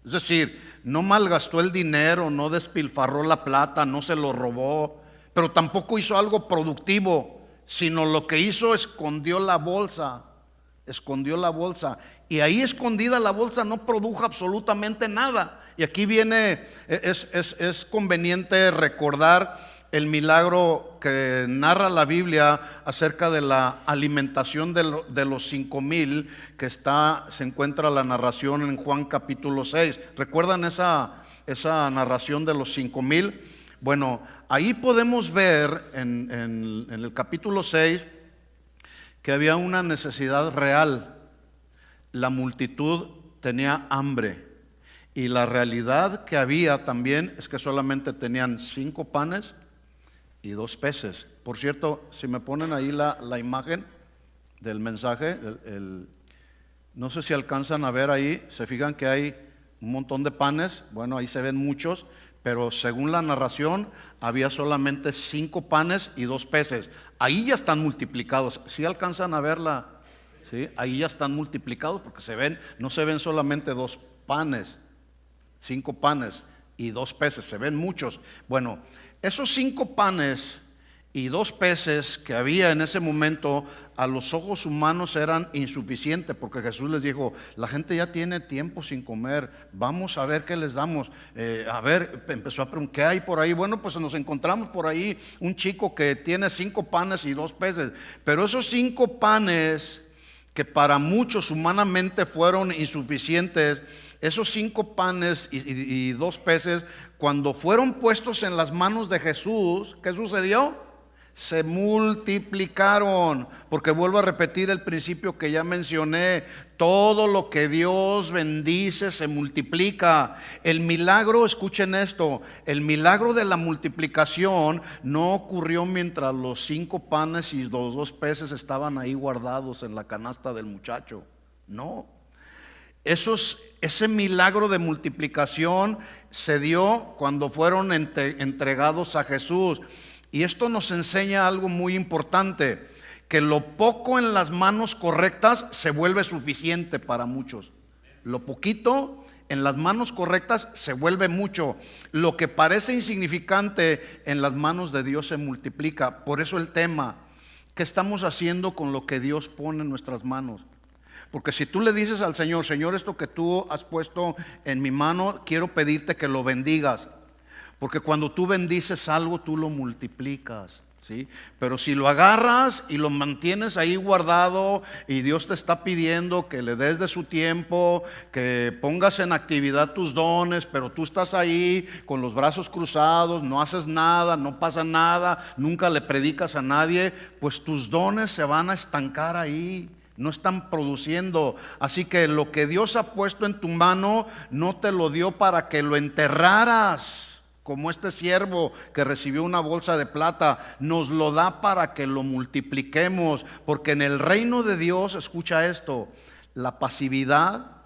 Es decir, no malgastó el dinero, no despilfarró la plata, no se lo robó, pero tampoco hizo algo productivo, sino lo que hizo, escondió la bolsa. Y ahí escondida la bolsa no produjo absolutamente nada. Y aquí viene, es conveniente recordar el milagro que narra la Biblia acerca de la alimentación de los 5,000, que se encuentra la narración en Juan capítulo 6. ¿Recuerdan esa narración de los 5,000? Bueno, ahí podemos ver en el capítulo 6 que había una necesidad real. La multitud tenía hambre. Y la realidad que había también es que solamente tenían 5 panes y 2 peces. Por cierto, si me ponen ahí la imagen del mensaje, no sé si alcanzan a ver ahí, se fijan que hay un montón de panes, bueno, ahí se ven muchos, pero según la narración había solamente 5 panes y 2 peces. Ahí ya están multiplicados, ¿sí alcanzan a verla? ¿Sí? Ahí ya están multiplicados porque no se ven solamente 2 panes, 5 panes y 2 peces, se ven muchos. Bueno, esos 5 panes y 2 peces que había en ese momento a los ojos humanos eran insuficientes, porque Jesús les dijo: la gente ya tiene tiempo sin comer, vamos a ver qué les damos. Empezó a preguntar: ¿qué hay por ahí? Bueno, pues nos encontramos por ahí un chico que tiene 5 panes y 2 peces, pero esos 5 panes que para muchos humanamente fueron insuficientes, esos 5 panes y 2 peces, cuando fueron puestos en las manos de Jesús, ¿qué sucedió? Se multiplicaron, porque vuelvo a repetir el principio que ya mencioné: todo lo que Dios bendice se multiplica. El milagro, escuchen esto, el milagro de la multiplicación no ocurrió mientras los 5 panes y los 2 peces estaban ahí guardados en la canasta del muchacho. No, ese milagro de multiplicación se dio cuando fueron entregados a Jesús. Y esto nos enseña algo muy importante: que lo poco en las manos correctas se vuelve suficiente para muchos. Lo poquito en las manos correctas se vuelve mucho. Lo que parece insignificante en las manos de Dios se multiplica. Por eso el tema: ¿qué estamos haciendo con lo que Dios pone en nuestras manos? Porque si tú le dices al Señor: Señor, esto que tú has puesto en mi mano, quiero pedirte que lo bendigas. Porque cuando tú bendices algo, tú lo multiplicas, ¿sí? Pero si lo agarras y lo mantienes ahí guardado, y Dios te está pidiendo que le des de su tiempo, que pongas en actividad tus dones, pero tú estás ahí con los brazos cruzados, no haces nada, no pasa nada, nunca le predicas a nadie, pues tus dones se van a estancar ahí. No están produciendo. Así que lo que Dios ha puesto en tu mano no te lo dio para que lo enterraras, como este siervo que recibió una bolsa de plata. Nos lo da para que lo multipliquemos, porque en el reino de Dios, escucha esto, la pasividad,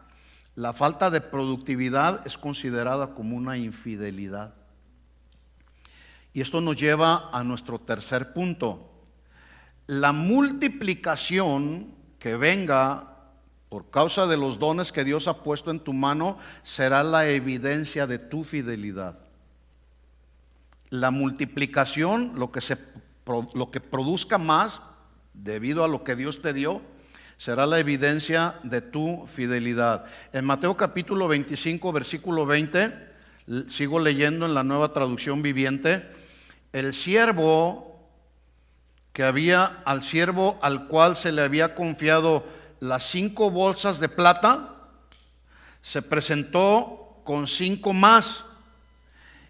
la falta de productividad es considerada como una infidelidad. Y esto nos lleva a nuestro tercer punto: la multiplicación que venga por causa de los dones que Dios ha puesto en tu mano será la evidencia de tu fidelidad. La multiplicación, lo que produzca más debido a lo que Dios te dio, será la evidencia de tu fidelidad. En Mateo capítulo 25, versículo 20, sigo leyendo en la Nueva Traducción Viviente: el siervo al siervo al cual se le había confiado las 5 bolsas de plata, se presentó con 5 más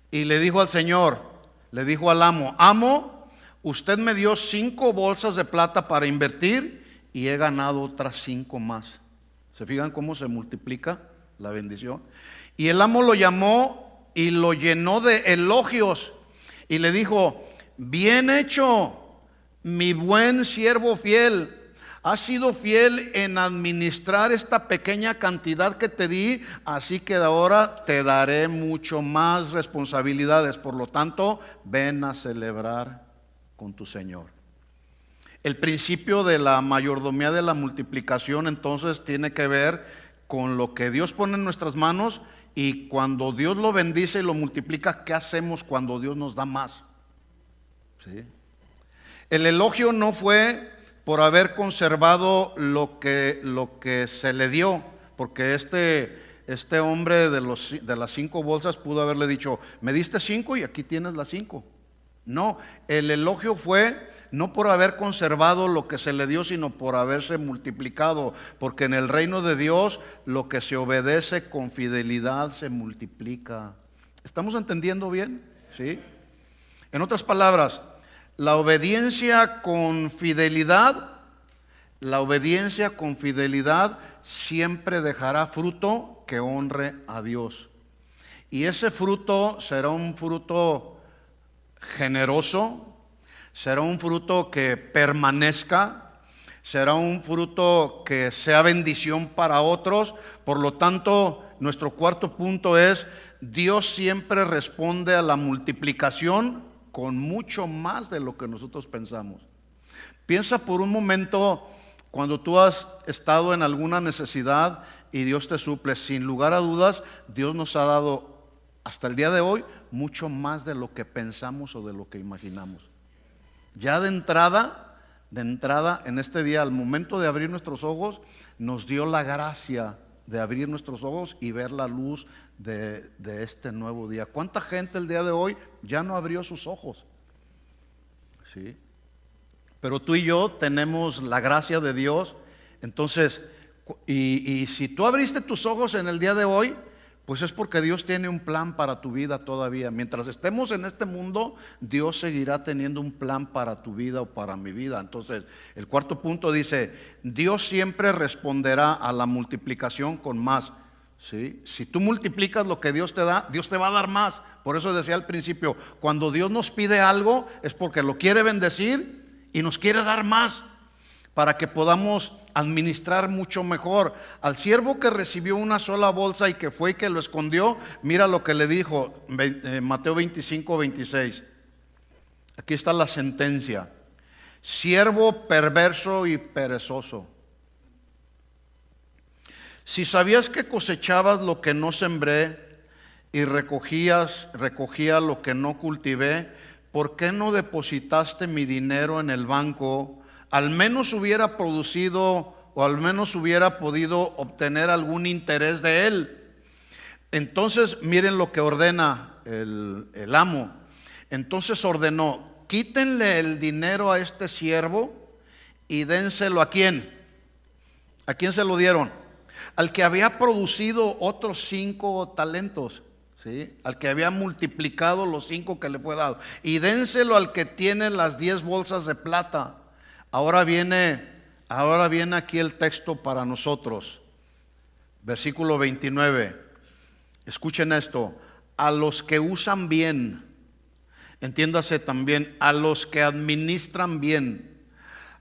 y le dijo al Señor, le dijo al amo: amo, usted me dio 5 bolsas de plata para invertir y he ganado otras 5 más. ¿Se fijan cómo se multiplica la bendición? Y el amo lo llamó y lo llenó de elogios y le dijo: bien hecho, mi buen siervo fiel, has sido fiel en administrar esta pequeña cantidad que te di, así que de ahora te daré mucho más responsabilidades. Por lo tanto, ven a celebrar con tu Señor. El principio de la mayordomía de la multiplicación entonces tiene que ver con lo que Dios pone en nuestras manos, y cuando Dios lo bendice y lo multiplica, ¿qué hacemos cuando Dios nos da más? ¿Sí? El elogio no fue por haber conservado lo que se le dio, porque este hombre de las 5 bolsas pudo haberle dicho: me diste 5 y aquí tienes las 5. No, el elogio fue no por haber conservado lo que se le dio, sino por haberse multiplicado, porque en el reino de Dios lo que se obedece con fidelidad se multiplica. ¿Estamos entendiendo bien? ¿Sí? En otras palabras, la obediencia con fidelidad siempre dejará fruto que honre a Dios. Y ese fruto será un fruto generoso, será un fruto que permanezca, será un fruto que sea bendición para otros. Por lo tanto, nuestro cuarto punto es: Dios siempre responde a la multiplicación con mucho más de lo que nosotros pensamos. Piensa por un momento cuando tú has estado en alguna necesidad y Dios te suple. Sin lugar a dudas, Dios nos ha dado hasta el día de hoy mucho más de lo que pensamos o de lo que imaginamos. Ya de entrada en este día, al momento de abrir nuestros ojos, nos dio la gracia de abrir nuestros ojos y ver la luz de este nuevo día. ¿Cuánta gente el día de hoy ya no abrió sus ojos? Sí. Pero tú y yo tenemos la gracia de Dios. Entonces, y si tú abriste tus ojos en el día de hoy, pues es porque Dios tiene un plan para tu vida todavía. Mientras estemos en este mundo, Dios seguirá teniendo un plan para tu vida o para mi vida. Entonces, el cuarto punto dice: Dios siempre responderá a la multiplicación con más. ¿Sí? Si tú multiplicas lo que Dios te da, Dios te va a dar más. Por eso decía al principio, cuando Dios nos pide algo es porque lo quiere bendecir y nos quiere dar más, para que podamos administrar mucho mejor. Al siervo que recibió una sola bolsa y que fue y que lo escondió, mira lo que le dijo, Mateo 25:26. Aquí está la sentencia: siervo perverso y perezoso, si sabías que cosechabas lo que no sembré y recogía lo que no cultivé, ¿por qué no depositaste mi dinero en el banco? Al menos hubiera producido, o al menos hubiera podido obtener algún interés de él. Entonces miren lo que ordena el amo. Entonces ordenó: quítenle el dinero a este siervo y dénselo ¿a quién? ¿A quién se lo dieron? Al que había producido otros 5 talentos, ¿sí? Al que había multiplicado los 5 que le fue dado. Y dénselo al que tiene las 10 bolsas de plata. Ahora viene aquí el texto para nosotros. Versículo 29. Escuchen esto: a los que usan bien, entiéndase también, a los que administran bien,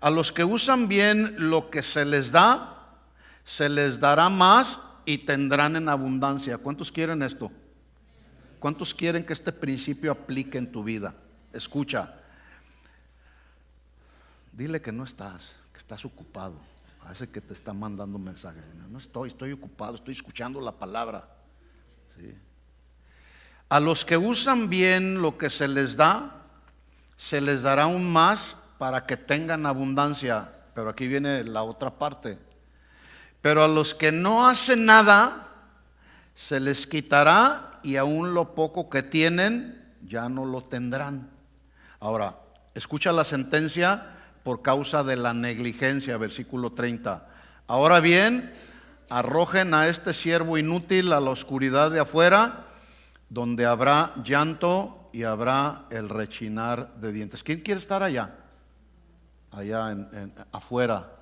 a los que usan bien lo que se les dará más y tendrán en abundancia. ¿Cuántos quieren esto? ¿Cuántos quieren que este principio aplique en tu vida? Escucha. Dile que no estás, que estás ocupado. Hace que te está mandando mensajes. No estoy ocupado, estoy escuchando la palabra. ¿Sí? A los que usan bien lo que se les dará aún más para que tengan abundancia. Pero aquí viene la otra parte. Pero a los que no hacen nada, se les quitará, y aún lo poco que tienen ya no lo tendrán. Ahora, escucha la sentencia por causa de la negligencia, versículo 30. Ahora bien, arrojen a este siervo inútil a la oscuridad de afuera, donde habrá llanto y habrá el rechinar de dientes. ¿Quién quiere estar allá? Allá afuera,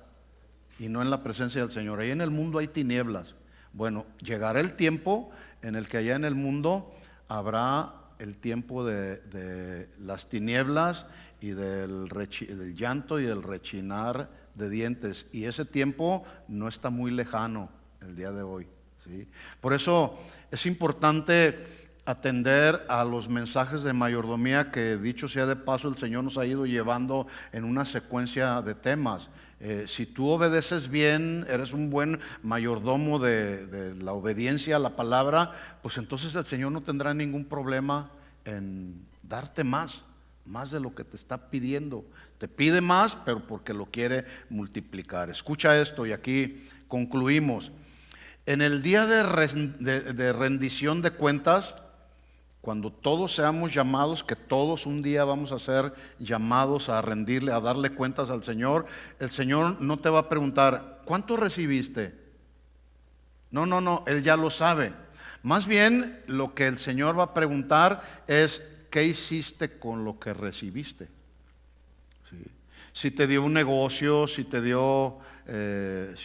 y no en la presencia del Señor. Ahí en el mundo hay tinieblas. Bueno, llegará el tiempo en el que allá en el mundo habrá el tiempo de las tinieblas y del llanto y del rechinar de dientes. Y ese tiempo no está muy lejano el día de hoy, ¿sí? Por eso es importante atender a los mensajes de mayordomía que, dicho sea de paso, el Señor nos ha ido llevando en una secuencia de temas. Si tú obedeces bien, eres un buen mayordomo de la obediencia a la palabra, pues entonces el Señor no tendrá ningún problema en darte más de lo que te está pidiendo. Te pide más, pero porque lo quiere multiplicar. Escucha esto y aquí concluimos. En el día de rendición de cuentas, cuando todos seamos llamados, que todos un día vamos a ser llamados a rendirle, a darle cuentas al Señor, el Señor no te va a preguntar: ¿cuánto recibiste? No, Él ya lo sabe. Más bien lo que el Señor va a preguntar es: ¿qué hiciste con lo que recibiste? ¿Sí? Si te dio un negocio, si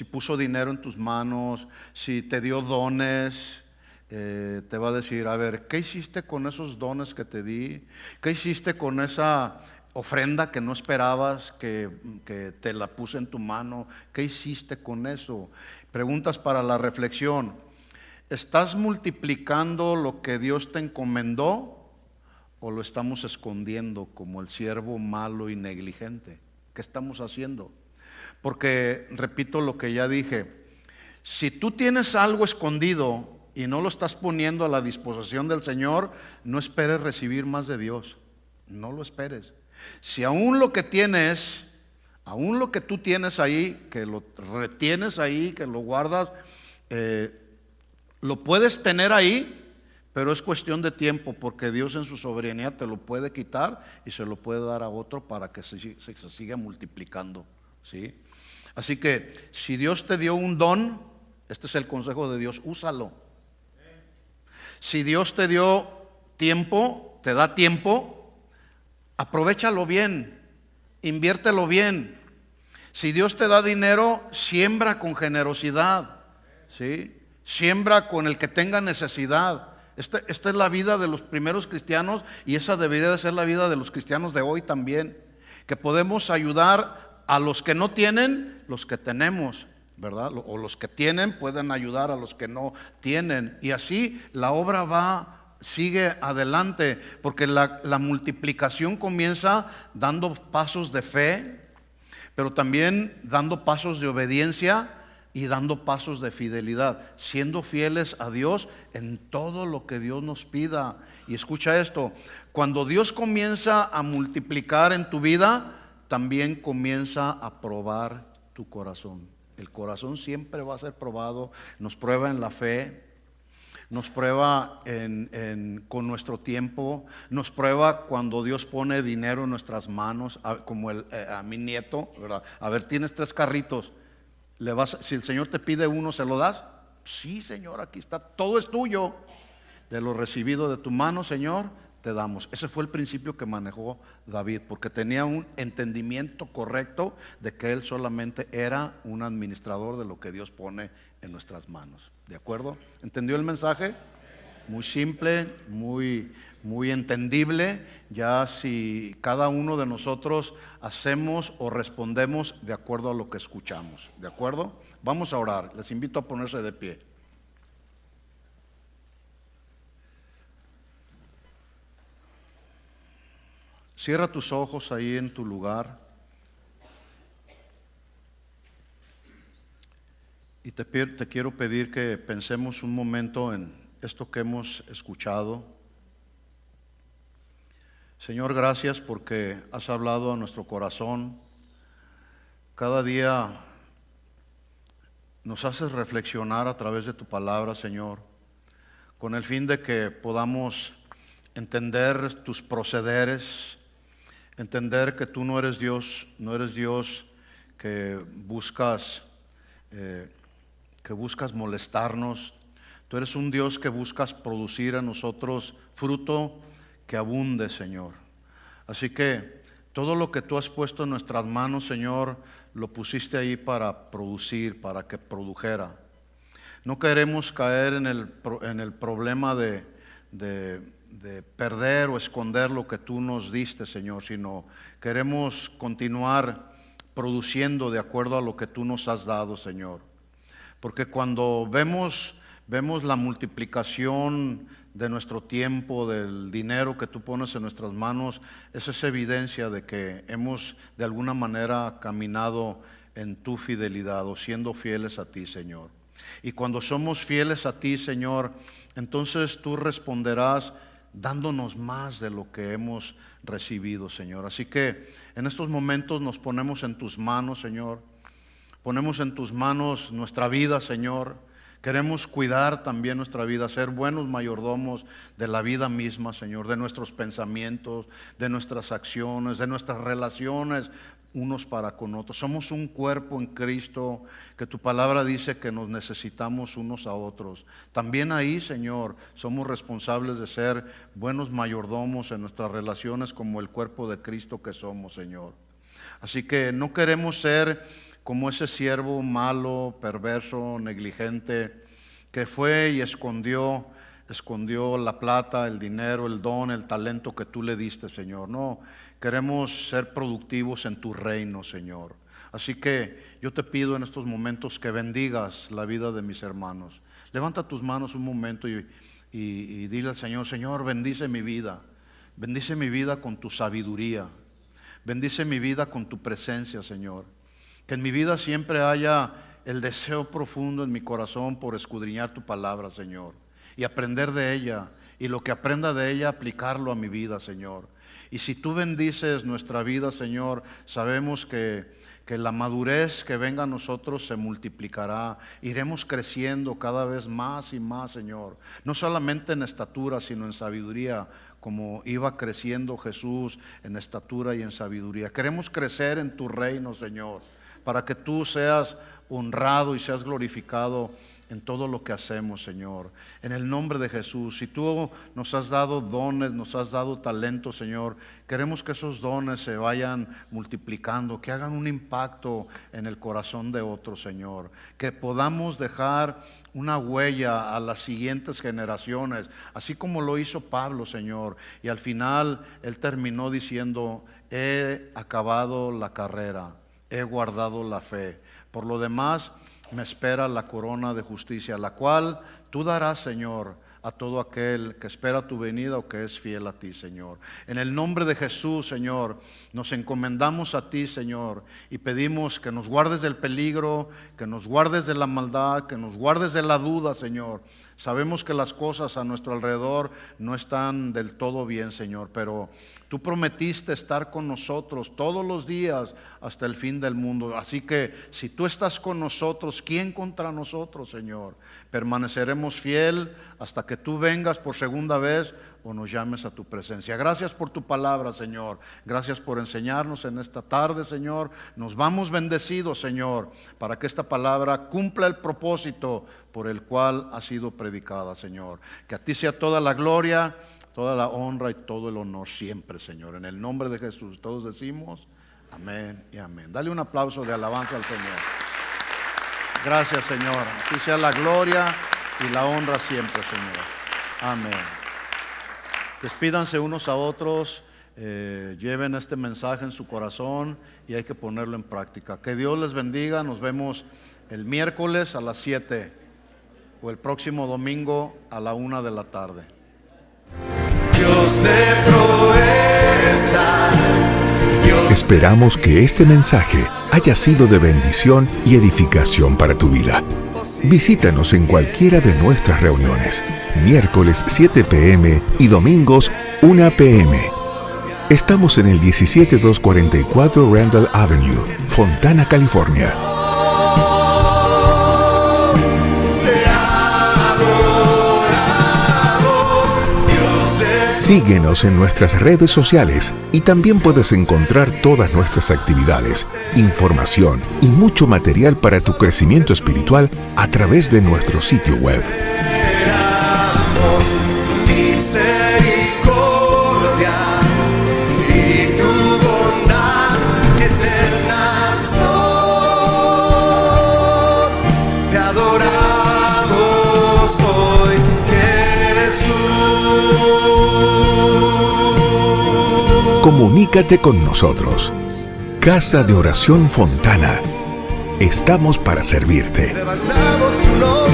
puso dinero en tus manos, si te dio dones, te va a decir, a ver, ¿qué hiciste con esos dones que te di? ¿Qué hiciste con esa ofrenda que no esperabas, que te la puse en tu mano? ¿Qué hiciste con eso? Preguntas para la reflexión. ¿Estás multiplicando lo que Dios te encomendó o lo estamos escondiendo como el siervo malo y negligente? ¿Qué estamos haciendo? Porque repito lo que ya dije, si tú tienes algo escondido y no lo estás poniendo a la disposición del Señor, no esperes recibir más de Dios. No lo esperes. Si aún lo que tienes, aún lo que tú tienes ahí, que lo retienes ahí, que lo guardas, lo puedes tener ahí, pero es cuestión de tiempo, porque Dios en su soberanía te lo puede quitar y se lo puede dar a otro para que se siga multiplicando, ¿sí? Así que si Dios te dio un don, este es el consejo de Dios, úsalo. Si Dios te dio tiempo, te da tiempo, aprovéchalo bien, inviértelo bien. Si Dios te da dinero, siembra con generosidad, ¿sí? Siembra con el que tenga necesidad. Esta es la vida de los primeros cristianos y esa debería de ser la vida de los cristianos de hoy también. Que podemos ayudar a los que no tienen, los que tenemos, ¿verdad? O los que tienen pueden ayudar a los que no tienen. Y así la obra sigue adelante, porque la multiplicación comienza dando pasos de fe, pero también dando pasos de obediencia y dando pasos de fidelidad, siendo fieles a Dios en todo lo que Dios nos pida. Y escucha esto, cuando Dios comienza a multiplicar en tu vida, también comienza a probar tu corazón. El corazón siempre va a ser probado, nos prueba en la fe, nos prueba con nuestro tiempo, nos prueba cuando Dios pone dinero en nuestras manos, como a mi nieto, ¿verdad? A ver, tienes 3 carritos. Si el Señor te pide uno, ¿se lo das? Sí, Señor, aquí está, todo es tuyo. De lo recibido de tu mano, Señor, te damos. Ese fue el principio que manejó David, porque tenía un entendimiento correcto de que él solamente era un administrador de lo que Dios pone en nuestras manos. ¿De acuerdo? ¿Entendió el mensaje? Muy simple, muy entendible. Ya si cada uno de nosotros hacemos o respondemos de acuerdo a lo que escuchamos. ¿De acuerdo? Vamos a orar. Les invito a ponerse de pie. Cierra tus ojos ahí en tu lugar. Y te quiero pedir que pensemos un momento en esto que hemos escuchado. Señor, gracias porque has hablado a nuestro corazón. Cada día nos haces reflexionar a través de tu palabra, Señor, con el fin de que podamos entender tus procederes, entender que tú no eres Dios que buscas molestarnos. Tú eres un Dios que buscas producir en nosotros fruto que abunde, Señor. Así que todo lo que tú has puesto en nuestras manos, Señor, lo pusiste ahí para producir, para que produjera. No queremos caer en el problema de perder o esconder lo que tú nos diste, Señor, sino queremos continuar produciendo de acuerdo a lo que tú nos has dado, Señor. Porque cuando vemos la multiplicación de nuestro tiempo, del dinero que tú pones en nuestras manos, esa es evidencia de que hemos de alguna manera caminado en tu fidelidad o siendo fieles a ti, Señor. Y cuando somos fieles a ti, Señor, entonces tú responderás dándonos más de lo que hemos recibido, Señor. Así que en estos momentos nos ponemos en tus manos, Señor. Ponemos en tus manos nuestra vida, Señor. Queremos cuidar también nuestra vida, ser buenos mayordomos de la vida misma, Señor, de nuestros pensamientos, de nuestras acciones, de nuestras relaciones unos para con otros. Somos un cuerpo en Cristo, que tu palabra dice que nos necesitamos unos a otros. También ahí, Señor, somos responsables de ser buenos mayordomos en nuestras relaciones como el cuerpo de Cristo que somos, Señor. Así que no queremos ser como ese siervo malo, perverso, negligente, que fue y escondió escondió la plata, el dinero, el don, el talento que tú le diste, Señor. No, queremos ser productivos en tu reino, Señor. Así que yo te pido en estos momentos que bendigas la vida de mis hermanos. Levanta tus manos un momento y dile al Señor: Señor, bendice mi vida. Bendice mi vida con tu sabiduría. Bendice mi vida con tu presencia, Señor. Que en mi vida siempre haya el deseo profundo en mi corazón por escudriñar tu palabra, Señor, y aprender de ella, y lo que aprenda de ella aplicarlo a mi vida, Señor. Y si tú bendices nuestra vida, Señor, sabemos que la madurez que venga a nosotros se multiplicará. Iremos creciendo cada vez más y más, Señor. No solamente en estatura, sino en sabiduría, como iba creciendo Jesús en estatura y en sabiduría. Queremos crecer en tu reino, Señor, para que tú seas honrado y seas glorificado en todo lo que hacemos, Señor. En el nombre de Jesús, si tú nos has dado dones, nos has dado talento, Señor, queremos que esos dones se vayan multiplicando, que hagan un impacto en el corazón de otros, Señor. Que podamos dejar una huella a las siguientes generaciones, así como lo hizo Pablo, Señor. Y al final él terminó diciendo: he acabado la carrera, he guardado la fe. Por lo demás me espera la corona de justicia, la cual tú darás, Señor, a todo aquel que espera tu venida o que es fiel a ti, Señor. En el nombre de Jesús, Señor, nos encomendamos a ti, Señor, y pedimos que nos guardes del peligro, que nos guardes de la maldad, que nos guardes de la duda, Señor. Sabemos que las cosas a nuestro alrededor no están del todo bien, Señor, pero tú prometiste estar con nosotros todos los días hasta el fin del mundo. Así que si tú estás con nosotros, ¿quién contra nosotros, Señor? Permaneceremos fiel hasta que tú vengas por segunda vez o nos llames a tu presencia. Gracias por tu palabra, Señor. Gracias por enseñarnos en esta tarde, Señor. Nos vamos bendecidos, Señor, para que esta palabra cumpla el propósito por el cual ha sido predicada, Señor. Que a ti sea toda la gloria, toda la honra y todo el honor siempre, Señor. En el nombre de Jesús todos decimos amén y amén. Dale un aplauso de alabanza al Señor. Gracias, Señor. A ti sea la gloria y la honra siempre, Señor. Amén. Despídanse unos a otros, lleven este mensaje en su corazón y hay que ponerlo en práctica. Que Dios les bendiga. Nos vemos el miércoles a las 7 o el próximo domingo a la 1 de la tarde. Dios de proezas, Esperamos que este mensaje haya sido de bendición y edificación para tu vida. Visítanos en cualquiera de nuestras reuniones, miércoles 7 p.m. y domingos 1 p.m. Estamos en el 17244 Randall Avenue, Fontana, California. Síguenos en nuestras redes sociales y también puedes encontrar todas nuestras actividades, información y mucho material para tu crecimiento espiritual a través de nuestro sitio web. misericordia y tu bondad eterna son. Te adoramos hoy, Jesús. Comunícate con nosotros. Casa de Oración Fontana. Estamos para servirte. Levantamos tu nombre.